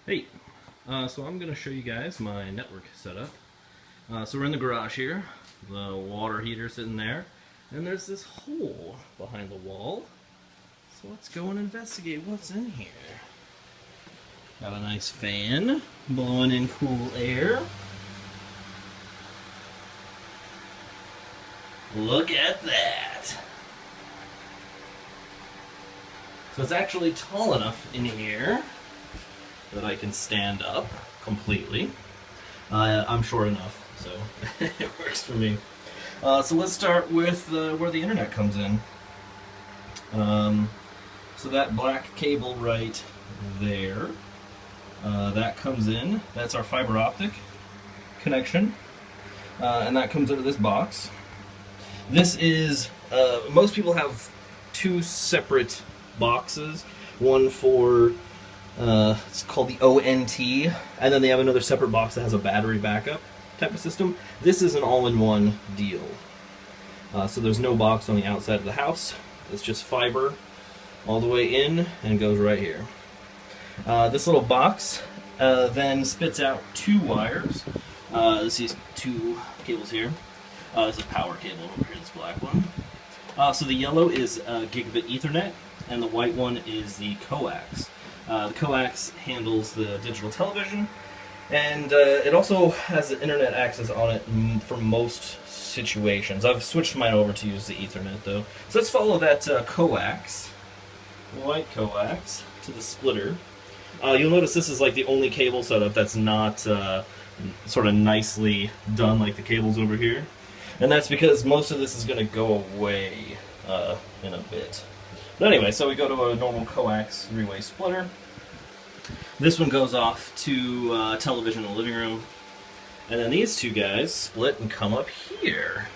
Hey, so I'm going to show you guys my network setup. So we're in the garage here, the water heater sitting there, and there's this hole behind the wall. So let's go and investigate what's in here. Got a nice fan blowing in cool air. Look at that! So it's actually tall enough in here that I can stand up completely. I'm short enough, so it works for me. So let's start with where the internet comes in. So that black cable right there, that comes in. That's our fiber optic connection, and that comes into this box. This is, most people have two separate boxes, one for it's called the ONT, and then they have another separate box that has a battery backup type of system. This is an all-in-one deal. So there's no box on the outside of the house. It's just fiber all the way in and goes right here. This little box then spits out two wires. This is two cables here. There's a power cable over here, this black one. So the yellow is gigabit Ethernet, and the white one is the coax. The coax handles the digital television, and it also has internet access on it for most situations. I've switched mine over to use the Ethernet though. So let's follow that coax, white coax, to the splitter. You'll notice this is like the only cable setup that's not sort of nicely done like the cables over here. And that's because most of this is going to go away in a bit. But anyway, so we go to a normal coax three-way splitter. This one goes off to television in the living room. And then these two guys split and come up here.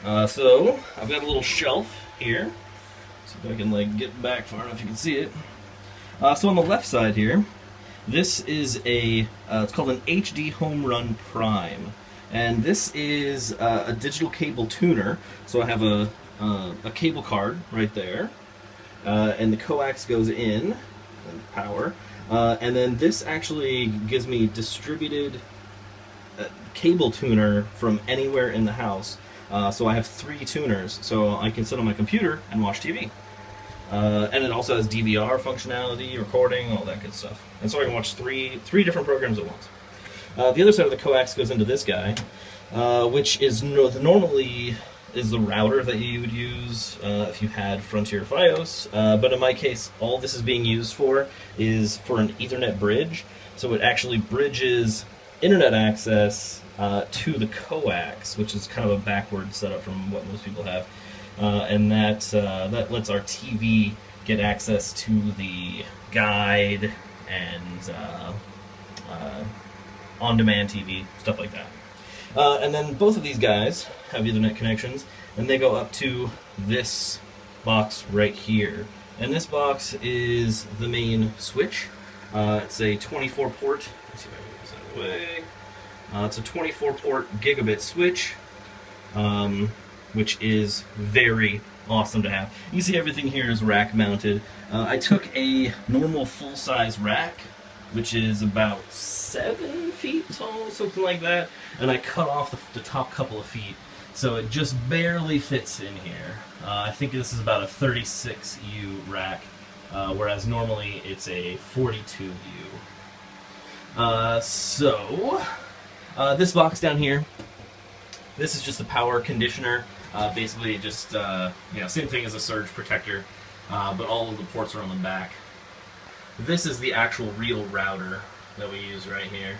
So I've got a little shelf here. See if I can get back far enough you can see it. So on the left side here, this is it's called an HD Home Run Prime. And this is a digital cable tuner. So I have a cable card right there. And the coax goes in, and power, and then this actually gives me distributed cable tuner from anywhere in the house. So I have three tuners, so I can sit on my computer and watch TV. And it also has DVR functionality, recording, all that good stuff. And so I can watch three different programs at once. The other side of the coax goes into this guy, which is normally is the router that you would use if you had Frontier FiOS, but in my case, all this is being used for is for an Ethernet bridge, so it actually bridges internet access to the coax, which is kind of a backward setup from what most people have, and that lets our TV get access to the guide and on-demand TV, stuff like that. And then both of these guys have Ethernet connections, and they go up to this box right here. And this box is the main switch. It's a 24-port. Let's see if I can move this out of the way. It's a 24-port gigabit switch, which is very awesome to have. You see everything here is rack-mounted. I took a normal full-size rack, which is about 7 feet tall, something like that, and I cut off the top couple of feet, so it just barely fits in here. I think this is about a 36U rack, whereas normally it's a 42U. This box down here, this is just a power conditioner. Basically just, same thing as a surge protector, but all of the ports are on the back. This is the actual real router that we use right here.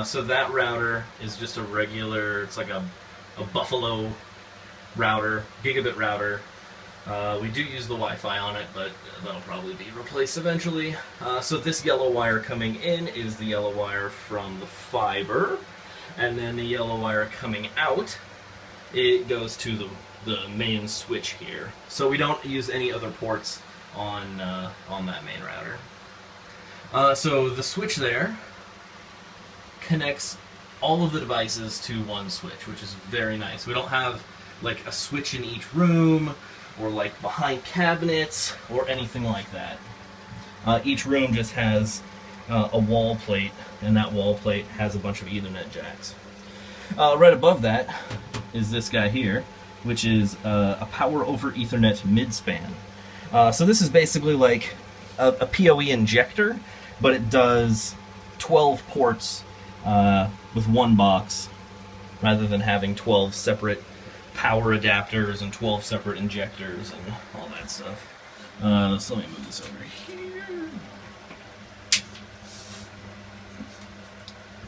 So that router is just a regular, it's like a Buffalo router, gigabit router. We do use the Wi-Fi on it, but that'll probably be replaced eventually. So this yellow wire coming in is the yellow wire from the fiber, and then the yellow wire coming out, it goes to the main switch here. So we don't use any other ports on that main router. So the switch there connects all of the devices to one switch, which is very nice. We don't have like a switch in each room or like behind cabinets or anything like that. Each room just has a wall plate, and that wall plate has a bunch of Ethernet jacks. Right above that is this guy here, which is a power over Ethernet midspan. So this is basically like a PoE injector, but it does 12 ports with one box, rather than having 12 separate power adapters and 12 separate injectors and all that stuff. So let me move this over here.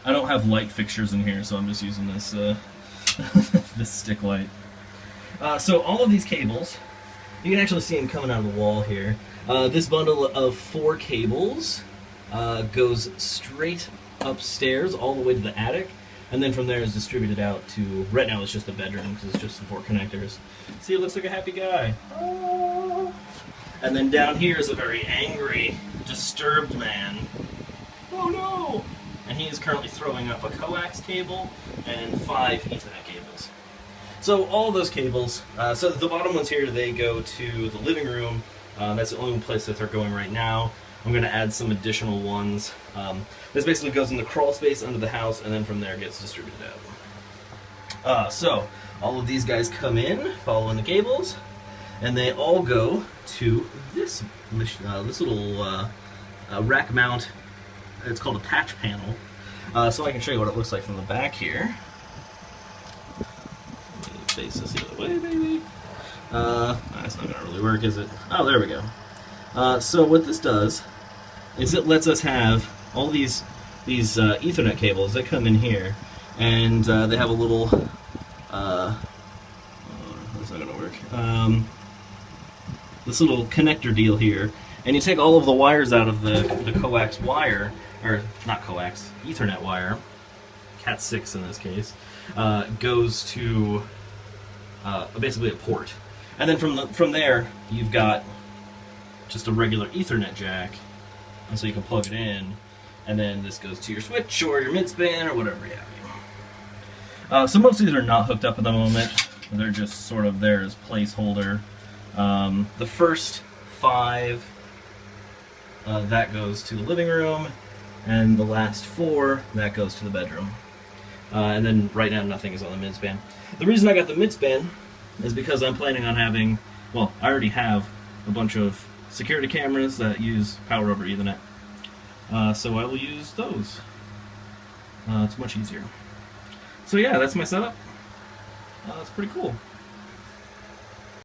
I don't have light fixtures in here, so I'm just using this this stick light. So all of these cables, you can actually see them coming out of the wall here. This bundle of 4 cables goes straight upstairs all the way to the attic, and then from there is distributed out to, right now it's just the bedroom because it's just the 4 connectors. See, it looks like a happy guy. Oh. And then down here is a very angry, disturbed man. Oh no! And he is currently throwing up a coax cable and 5 Ethernet cables. So all those cables, so the bottom ones here, they go to the living room. That's the only place that they're going right now. I'm going to add some additional ones. This basically goes in the crawl space under the house, and then from there gets distributed out. So all of these guys come in, following the cables, and they all go to this little rack mount. It's called a patch panel. So I can show you what it looks like from the back here. Face this the other way, maybe. That's not going to really work, is it? Oh, there we go. So what this does is it lets us have all these Ethernet cables that come in here, and they have a little. That's not going to work. This little connector deal here, and you take all of the wires out of the coax wire, or not coax, Ethernet wire. Cat 6 in this case, goes to basically a port, and then from there you've got just a regular Ethernet jack, and so you can plug it in, and then this goes to your switch or your midspan or whatever you have. So most of these are not hooked up at the moment; they're just sort of there as placeholder. The first 5 that goes to the living room, and the last 4 that goes to the bedroom. And then right now nothing is on the midspan. The reason I got the midspan is because I'm planning on having, well, I already have a bunch of security cameras that use power over Ethernet. So I will use those. It's much easier. So yeah, that's my setup. It's pretty cool.